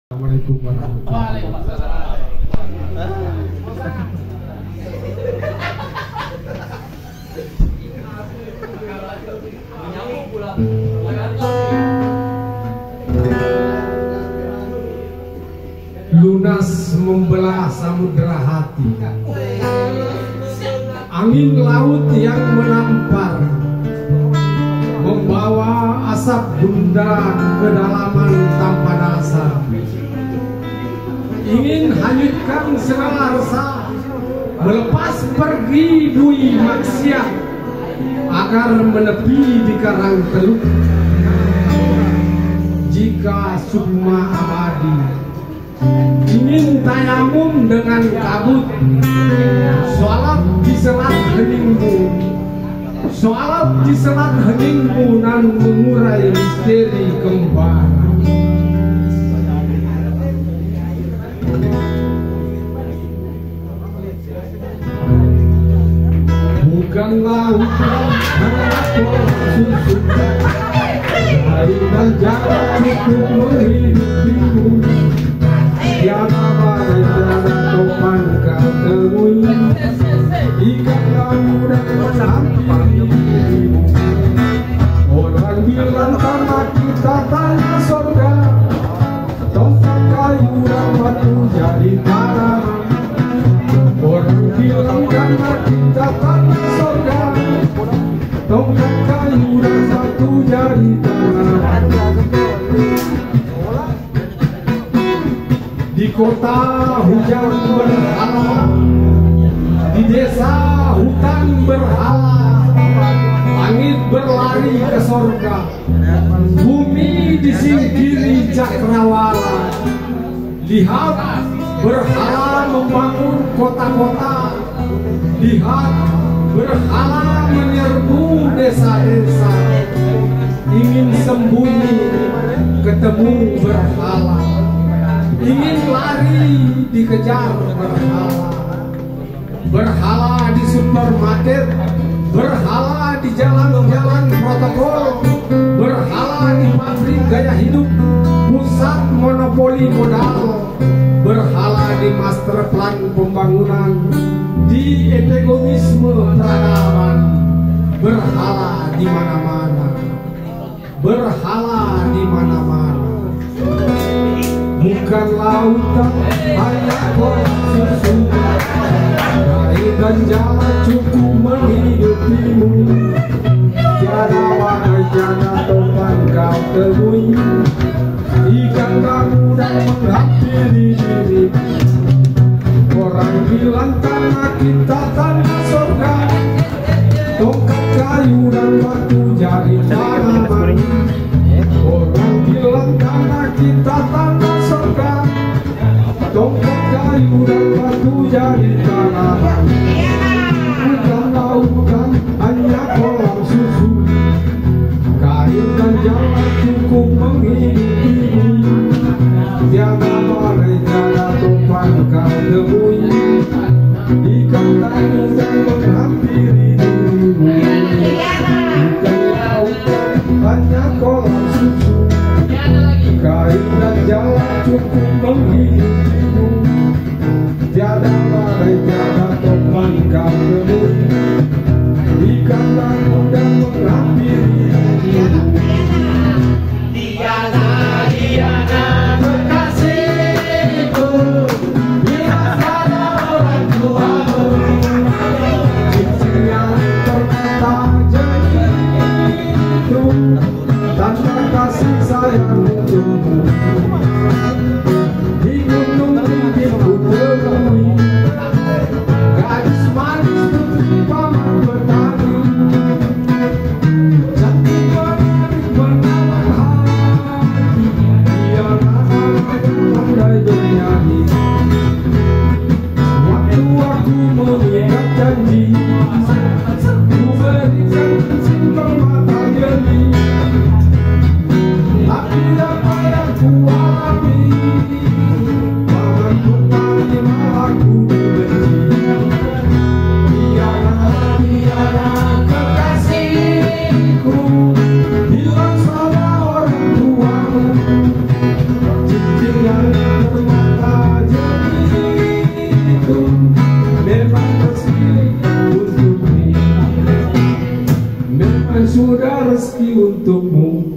Assalamualaikum warahmatullahi wabarakatuh. Lunas membelah samudera hati, angin laut yang menampar, membawa asap bundaran kedalaman tanpa dasar, ingin hanyutkan segala rasa, melepas pergi dui maksiat agar menepi di karang teluk. Jika sukma abadi, ingin tayamum dengan kabut, sholat di selat heningmu, sholat di selat heningmu nan mengurai misteri kembara. Bukanlah hutan susu, air dan jalan untuk menghidupimu. Tiada badai, tiada topan kau temui, ikan laut dan menampaki dirimu. Orang bilang tanah kita tanah surga, tongkat kayu dan batu jadi tanaman. Orang bilang karena kita tanah surga, tongkat kayu dan batu jadi tanaman. Di kota hujan berhala, di desa hutan berhala, langit berlari ke surga, bumi disingkiri cakrawala. Lihat berhala membangun kota-kota, lihat berhala menyerbu desa-desa, ingin sembunyi ketemu berhala, ingin lari dikejar berhala. Berhala di supermarket, berhala di jalan-jalan protokol, berhala di pabrik gaya hidup, pusat monopoli modal, berhala di master plan pembangunan, di egoisme peradaban, berhala di mana-mana, berhala di mana-mana. Bukan lautan hanya susu, air dan jalan cukup menghidupimu. Tiada badai, tiada topan kau temui, ikan laut dan menghampiri dirimu. Orang bilang tanah kita tanah surga, tongkat kayu dan batu jadi tanaman. Orang bilang tanah kita tanah surga, tongkat kayu dan batu jadi tanaman. Bukan lautan hanya kolam susu, kayu dan jalan cukup menghidupimu. Tiada badai, tiada topan kau temui, ikan laut dan menghampiri dirimu. Bukan lautan hanya kolam susu, kayu dan jalan cukup menghidupimu. Tiada badai, tiada topan kau temui, ikan laut dan menghampiri dirimu. Diana, Diana kekasihku, lihat ada orang tuamu, Cincin yang pernah jadi itu, tanda kasih sayang untukmu. Di gunung bibirku temui gadis manis putri paman petani, cantik manis bernama hati. Dia sudah rezeki untukmu.